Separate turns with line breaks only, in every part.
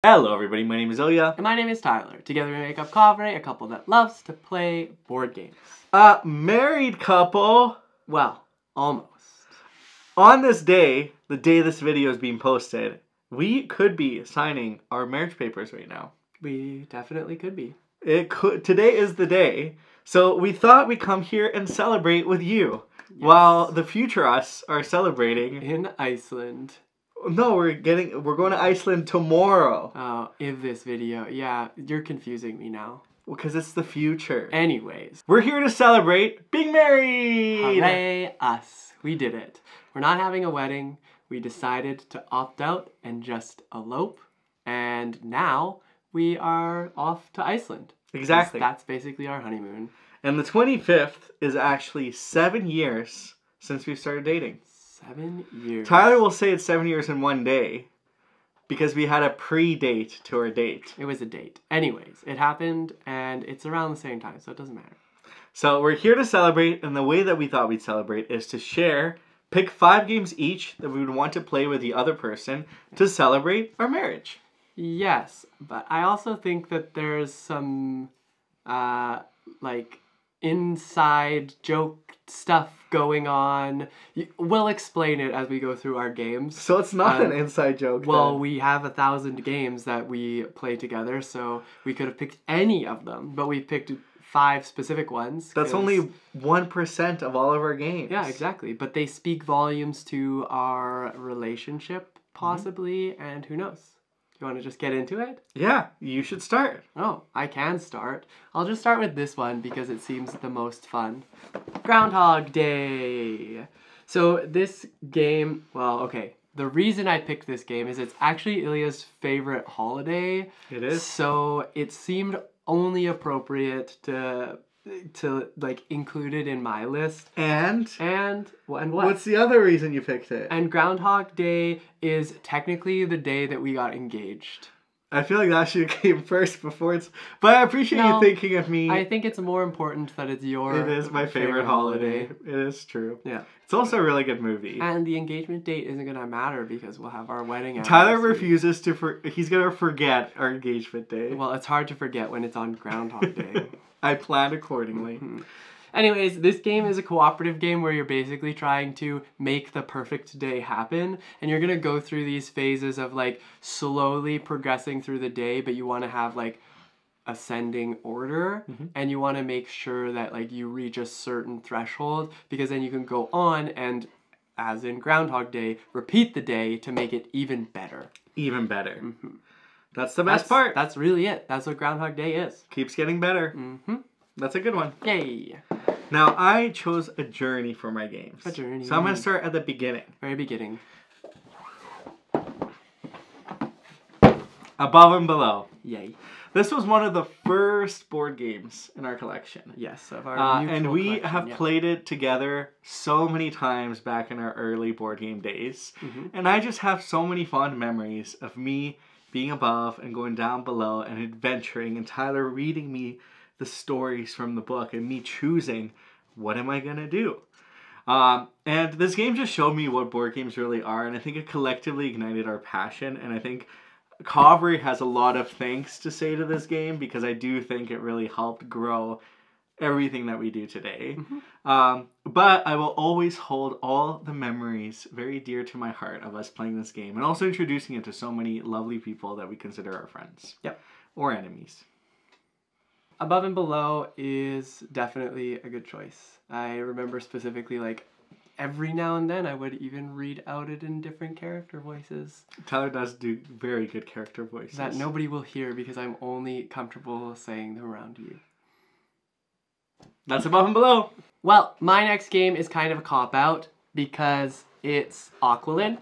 Hello everybody, my name is Ilya.
And my name is Tylor. Together we make up Kovray, a couple that loves to play board games.
A married couple.
Well, almost.
On this day, the day this video is being posted, we could be signing our marriage papers right now.
We definitely could be.
Today is the day, so we thought we'd come here and celebrate with you.
Yes.
While the future us are celebrating.
In Iceland.
No, we're going to Iceland tomorrow.
Oh, in this video. Yeah, you're confusing me now.
Because it's the future.
Anyways.
We're here to celebrate being married!
Hooray, us. We did it. We're not having a wedding. We decided to opt out and just elope. And now we are off to Iceland.
Exactly.
That's basically our honeymoon.
And the 25th is actually 7 years since we started dating.
7 years.
Tylor will say it's 7 years in one day because we had a pre-date to our date.
It was a date. Anyways, it happened and it's around the same time, so it doesn't matter.
So we're here to celebrate, and the way that we thought we'd celebrate is to pick 5 games each that we would want to play with the other person to celebrate our marriage.
Yes, but I also think that there's some, inside joke stuff going on. We'll explain it as we go through our games.
So it's not an inside joke.
Well,
then.
we have 1,000 games that we play together, so we could have picked any of them, but we picked 5 specific ones.
That's only 1% of all of our games.
Yeah, exactly. But they speak volumes to our relationship, possibly, and who knows? You want to just get into it?
Yeah, you should start.
Oh, I can start. I'll just start with this one because it seems the most fun. Groundhog Day. So this game, well, okay. The reason I picked this game is it's actually Ilya's favorite holiday.
It is.
So it seemed only appropriate to include it in my list.
And
what?
What's the other reason you picked it?
And Groundhog Day is technically the day that we got engaged.
I feel like that should have came first before it's... But I appreciate you thinking of me.
I think it's more important that it's your...
It is my favorite holiday. It is true.
Yeah.
It's also a really good movie.
And the engagement date isn't going to matter because we'll have our wedding
Tylor refuses to... He's going to forget our engagement day.
Well, it's hard to forget when it's on Groundhog Day.
I planned accordingly.
Mm-hmm. Anyways, this game is a cooperative game where you're basically trying to make the perfect day happen. And you're going to go through these phases of slowly progressing through the day, but you want to have ascending order. Mm-hmm. And you want to make sure that you reach a certain threshold because then you can go on and, as in Groundhog Day, repeat the day to make it even better.
Even better.
Mm-hmm.
That's the best part.
That's really it. That's what Groundhog Day is.
Keeps getting better.
Mm-hmm.
That's a good one.
Yay.
Now, I chose a journey for my games.
A journey.
So I'm going to start at the beginning.
Very beginning.
Above and Below.
Yay.
This was one of the first board games in our collection.
Yes, of our mutual
and we
collection,
have played it together so many times back in our early board game days. Mm-hmm. And I just have so many fond memories of me being above and going down below and adventuring, and Tylor reading me the stories from the book and me choosing what am I gonna do. And this game just showed me what board games really are, and I think it collectively ignited our passion. And I think Kovray has a lot of thanks to say to this game because I do think it really helped grow everything that we do today. Mm-hmm. But I will always hold all the memories very dear to my heart of us playing this game and also introducing it to so many lovely people that we consider our friends.
Yep.
Or enemies.
Above and Below is definitely a good choice. I remember specifically every now and then I would even read out it in different character voices.
Tylor does do very good character voices.
That nobody will hear because I'm only comfortable saying them around you.
That's Above and Below.
Well, my next game is kind of a cop-out because it's Aqualin.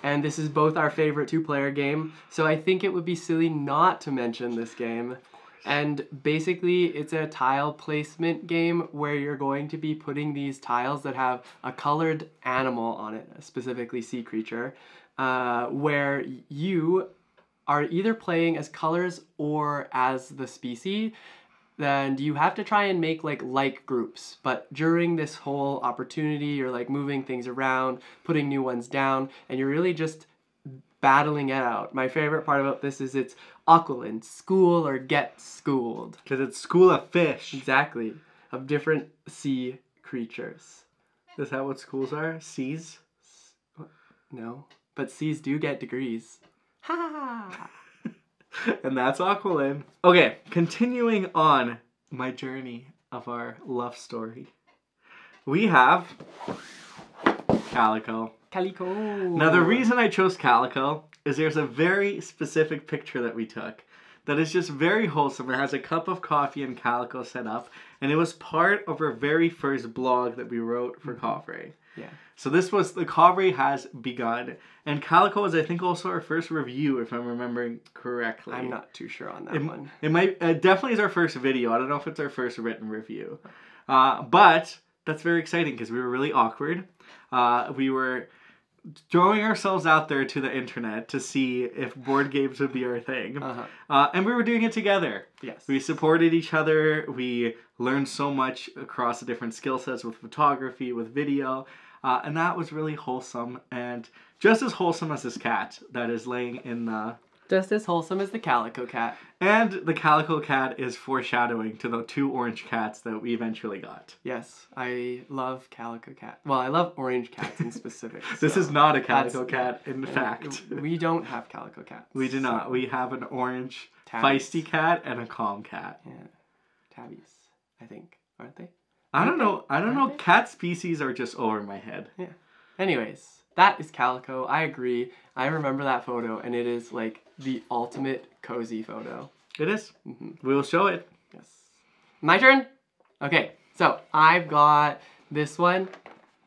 And this is both our favorite 2-player game. So I think it would be silly not to mention this game. And basically, it's a tile placement game where you're going to be putting these tiles that have a colored animal on it, specifically sea creature, where you are either playing as colors or as the species. And you have to try and make like groups, but during this whole opportunity, you're moving things around, putting new ones down, and you're really just battling it out. My favorite part about this is it's Aquilin, school or get schooled.
Because it's school of fish.
Exactly. Of different sea creatures.
Is that what schools are? Seas?
No. But seas do get degrees. Ha!
And that's Aquilin. Okay, continuing on my journey of our love story. We have Calico.
Calico.
Now the reason I chose Calico is there's a very specific picture that we took that is just very wholesome. It has a cup of coffee and Calico set up, and it was part of our very first blog that we wrote for Kovray.
Yeah.
So this was, the Kovray has begun, and Calico was, I think, also our first review, if I'm remembering correctly.
I'm not too sure on that one.
It might, definitely is our first video. I don't know if it's our first written review. But that's very exciting because we were really awkward. We were throwing ourselves out there to the internet to see if board games would be our thing. And we were doing it together.
Yes.
We supported each other. We learned so much across the different skill sets with photography, with video. And that was really wholesome. And just as wholesome as this cat that is laying in the...
Just as wholesome as the Calico Cat.
And the Calico Cat is foreshadowing to the 2 orange cats that we eventually got.
Yes, I love Calico Cat. Well, I love orange cats in specific.
This is not a Calico Cat, in fact.
We don't have Calico Cats.
We do not. We have an orange
Tabbies.
feisty cat and a calm cat.
Yeah, tabbies, I think, aren't they?
I don't know.
Aren't they?
Cat species are just over my head.
Yeah. Anyways, that is Calico. I agree. I remember that photo, and it is like the ultimate cozy photo.
It is. We'll show it.
Yes. My turn? Okay, so I've got this one.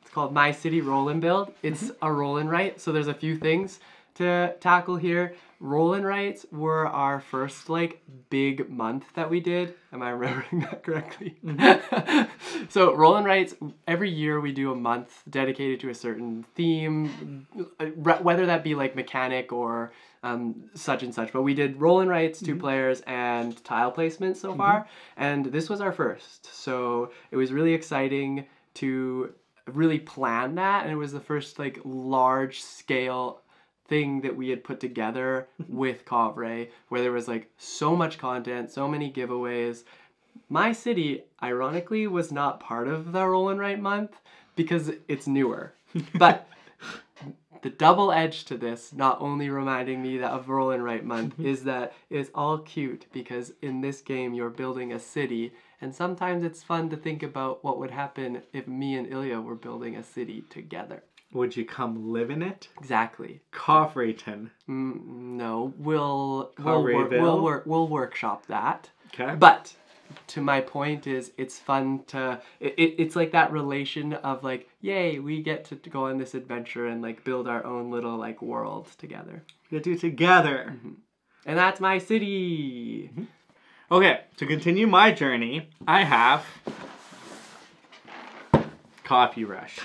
It's called My City Roll and Build. It's a roll and write, so there's a few things to tackle here. Roll and writes were our first like big month that we did. Am I remembering that correctly? So roll and writes, every year we do a month dedicated to a certain theme, whether that be like mechanic or such and such. But we did roll and writes, 2 players, and tile placement so far. And this was our first. So it was really exciting to really plan that. And it was the first like large scale thing that we had put together with Kovray, where there was like so much content, so many giveaways. My city, ironically, was not part of the Roll and Write month because it's newer. But the double edge to this, not only reminding me that of Roll and Write month, is that it's all cute because in this game you're building a city, and sometimes it's fun to think about what would happen if me and Ilya were building a city together.
Would you come live in it?
Exactly.
Covrayton.
No, we'll workshop that.
Okay.
But to my point is, it's fun to it's like that relation of like, yay, we get to go on this adventure and like build our own little like world together.
We do it together.
And that's my city.
Okay, to continue my journey, I have Coffee Rush.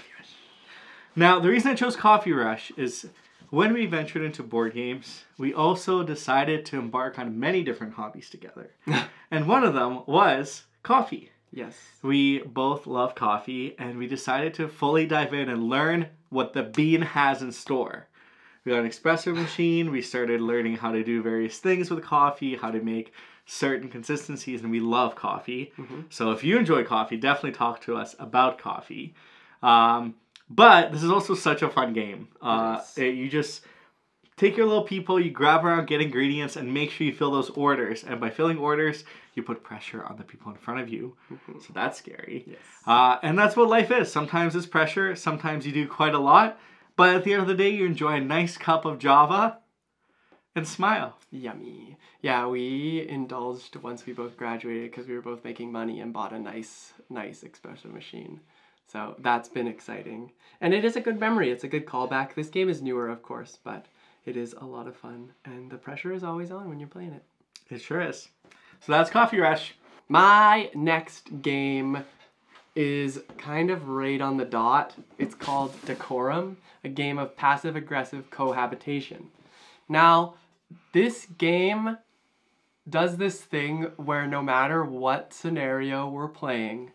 Now, the reason I chose Coffee Rush is when we ventured into board games, we also decided to embark on many different hobbies together. And one of them was coffee.
Yes.
We both love coffee, and we decided to fully dive in and learn what the bean has in store. We got an espresso machine, we started learning how to do various things with coffee, how to make certain consistencies, and we love coffee. So if you enjoy coffee, definitely talk to us about coffee. But this is also such a fun game. You just take your little people, you grab around, get ingredients, and make sure you fill those orders. And by filling orders, you put pressure on the people in front of you. So that's scary.
Yes.
And that's what life is. Sometimes it's pressure. Sometimes you do quite a lot. But at the end of the day, you enjoy a nice cup of Java and smile.
Yummy. Yeah, we indulged once we both graduated because we were both making money and bought a nice espresso machine. So that's been exciting. And it is a good memory. It's a good callback. This game is newer, of course, but it is a lot of fun. And the pressure is always on when you're playing it.
It sure is. So that's Coffee Rush.
My next game is kind of right on the dot. It's called Decorum, a game of passive-aggressive cohabitation. Now, this game does this thing where no matter what scenario we're playing,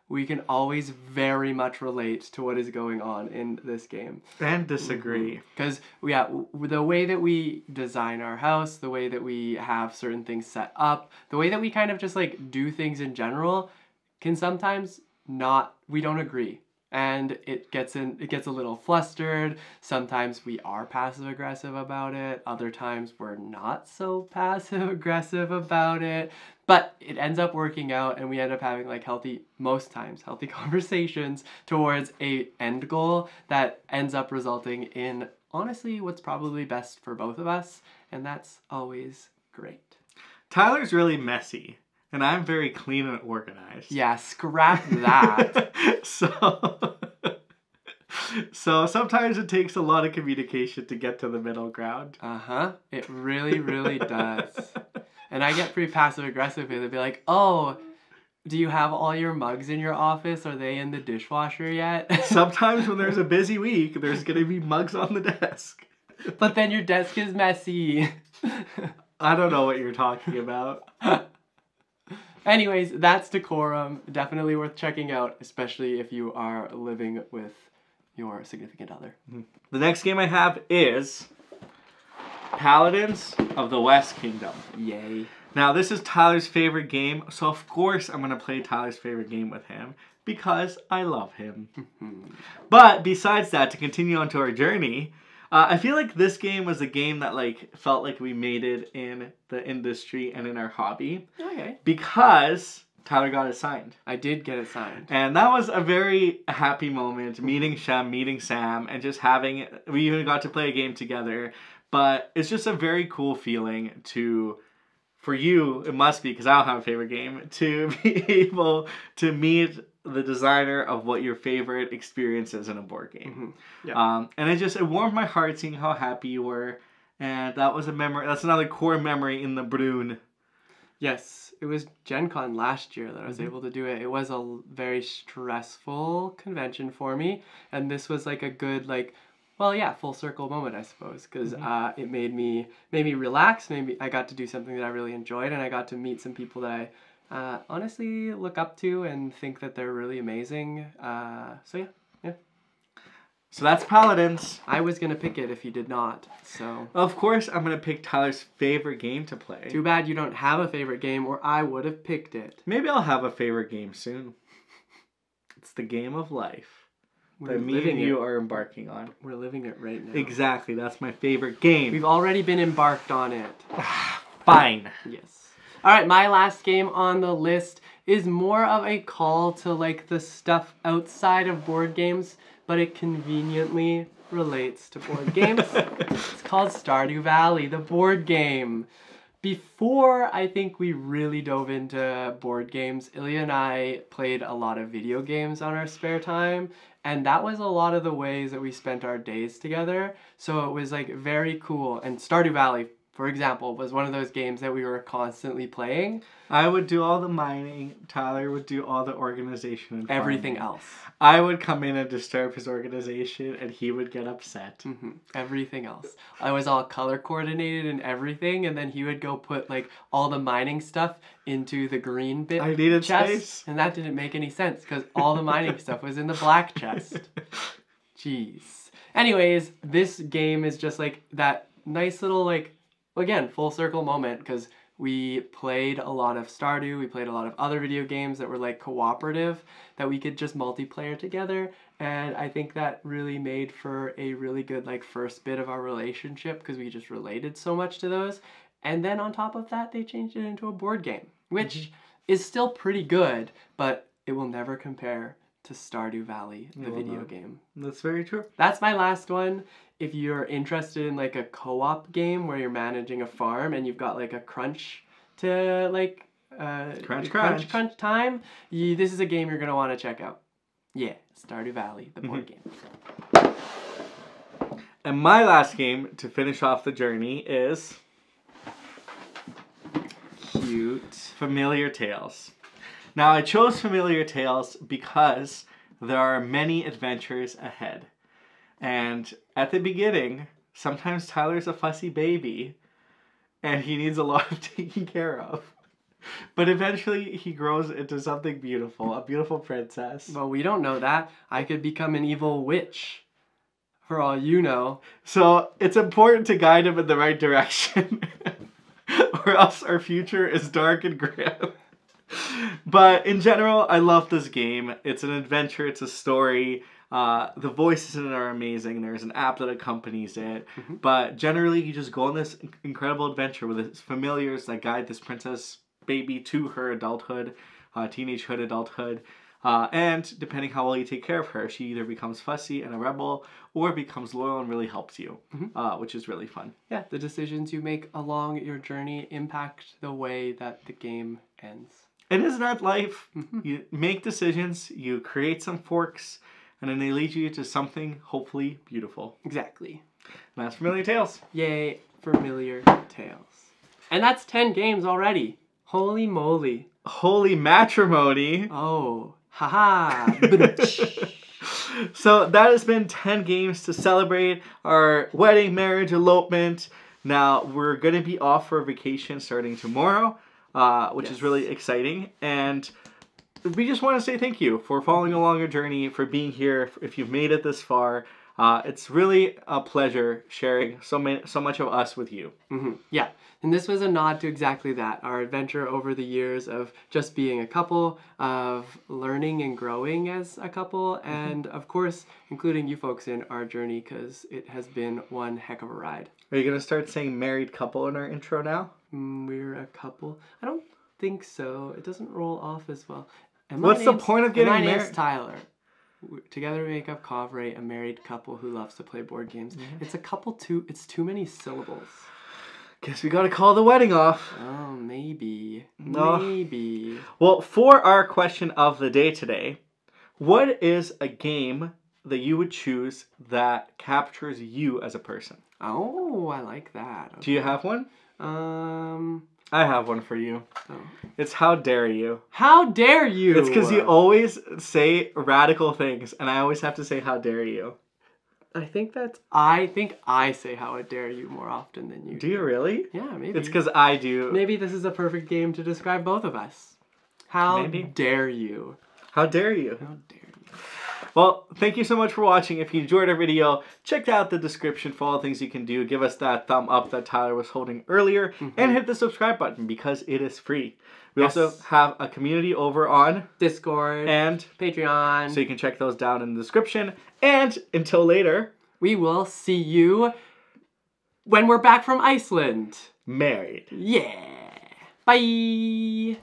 we can always very much relate to what is going on in this game.
And disagree.
Because, the way that we design our house, the way that we have certain things set up, the way that we kind of just, like, do things in general can sometimes we don't agree. And it gets a little flustered. Sometimes we are passive aggressive about it. Other times we're not so passive aggressive about it. But it ends up working out, and we end up having like most times healthy conversations towards a end goal that ends up resulting in honestly what's probably best for both of us, and that's always great.
Tyler's really messy. And I'm very clean and organized.
Yeah, scrap that.
So sometimes it takes a lot of communication to get to the middle ground.
It really, really does. And I get pretty passive aggressive because they'd be like, oh, do you have all your mugs in your office? Are they in the dishwasher yet?
Sometimes when there's a busy week, there's going to be mugs on the desk.
But then your desk is messy.
I don't know what you're talking about.
Anyways, that's Decorum. Definitely worth checking out, especially if you are living with your significant other.
The next game I have is Paladins of the West Kingdom.
Yay.
Now, this is Tyler's favorite game, so of course I'm going to play Tyler's favorite game with him because I love him. But besides that, to continue on to our journey, I feel like this game was a game that felt like we made it in the industry and in our hobby.
Okay.
Because Tyler got it signed.
I did get it signed.
And that was a very happy moment, meeting Shem, meeting Sam, and just we even got to play a game together. But it's just a very cool feeling for you, it must be, because I don't have a favorite game, to be able to meet the designer of what your favorite experience is in a board game. And it warmed my heart seeing how happy you were, and that was a memory. That's another core memory in the Brune.
Yes, it was Gen Con last year that I was able to do it. It was a very stressful convention for me, and this was like a good full circle moment, I suppose, because it made me relax. Maybe I got to do something that I really enjoyed, and I got to meet some people that I honestly look up to and think that they're really amazing. So
that's Paladins.
I was going to pick it if you did not, so.
Of course, I'm going to pick Tyler's favorite game to play.
Too bad you don't have a favorite game, or I would have picked it.
Maybe I'll have a favorite game soon. It's the game of life that me and you are embarking on.
We're living it right now.
Exactly, that's my favorite game.
We've already been embarked on it.
Fine.
Yes. Alright, my last game on the list is more of a call to the stuff outside of board games, but it conveniently relates to board games. It's called Stardew Valley, the board game. Before I think we really dove into board games, Ilya and I played a lot of video games on our spare time, and that was a lot of the ways that we spent our days together. So it was very cool. And Stardew Valley, for example, was one of those games that we were constantly playing.
I would do all the mining. Tyler would do all the organization and
everything
farming.
else.
I would come in and disturb his organization, and he would get upset.
Everything else. I was all color coordinated and everything, and then he would go put all the mining stuff into the green bit.
I needed
chest,
space,
and that didn't make any sense because all the mining stuff was in the black chest. Jeez. Anyways, this game is just that nice little again, full circle moment, because we played a lot of Stardew, we played a lot of other video games that were cooperative, that we could just multiplayer together, and I think that really made for a really good first bit of our relationship, because we just related so much to those. And then on top of that, they changed it into a board game, which is still pretty good, but it will never compare to Stardew Valley, the video game.
That's very true.
That's my last one. If you're interested in a co-op game where you're managing a farm and you've got a crunch to crunch time, this is a game you're gonna want to check out. Yeah, Stardew Valley, the board game.
And my last game to finish off the journey is
cute
Familiar Tales. Now I chose Familiar Tales because there are many adventures ahead. And at the beginning, sometimes Tyler's a fussy baby and he needs a lot of taking care of. But eventually he grows into something beautiful, a beautiful princess.
Well, we don't know that. I could become an evil witch. For all you know.
So it's important to guide him in the right direction. Or else our future is dark and grim. But in general, I love this game. It's an adventure. It's a story. The voices in it are amazing. There's an app that accompanies it. But generally, you just go on this incredible adventure with its familiars that guide this princess baby to her adulthood, teenagehood, adulthood. And depending how well you take care of her, she either becomes fussy and a rebel or becomes loyal and really helps you, which is really fun.
Yeah, the decisions you make along your journey impact the way that the game ends.
And isn't that life? You make decisions, you create some forks, and then they lead you to something hopefully beautiful.
Exactly.
And that's Familiar Tales.
Yay, Familiar Tales. And that's 10 games already. Holy moly.
Holy matrimony.
Oh, haha.
So that has been 10 games to celebrate our wedding, marriage, elopement. Now we're going to be off for vacation starting tomorrow, which is really exciting. And we just want to say thank you for following along our journey, for being here. If you've made it this far, it's really a pleasure sharing so much of us with you.
Yeah, and this was a nod to exactly that. Our adventure over the years of just being a couple, of learning and growing as a couple, and of course, including you folks in our journey, because it has been one heck of a ride.
Are you going to start saying married couple in our intro now?
We're a couple? I don't think so. It doesn't roll off as well.
What's the point of getting married?
My name's Tylor. Together we make up Kovray, a married couple who loves to play board games. It's a couple it's too many syllables.
Guess we gotta call the wedding off.
Oh, maybe.
No.
Maybe.
Well, for our question of the day today, what is a game that you would choose that captures you as a person?
Oh, I like that. Okay.
Do you have one? I have one for you. Oh. It's How Dare You.
How dare you?
It's because you always say radical things, and I always have to say how dare you.
I think I say how dare you more often than you.
Do you really?
Yeah, maybe.
It's because I do.
Maybe this is a perfect game to describe both of us. How dare you?
How dare you?
How dare you?
Well, thank you so much for watching. If you enjoyed our video, check out the description for all the things you can do. Give us that thumb up that Tylor was holding earlier, and hit the subscribe button because it is free. We also have a community over on
Discord
and
Patreon,
so you can check those down in the description. And until later,
we will see you when we're back from Iceland.
Married.
Yeah. Bye.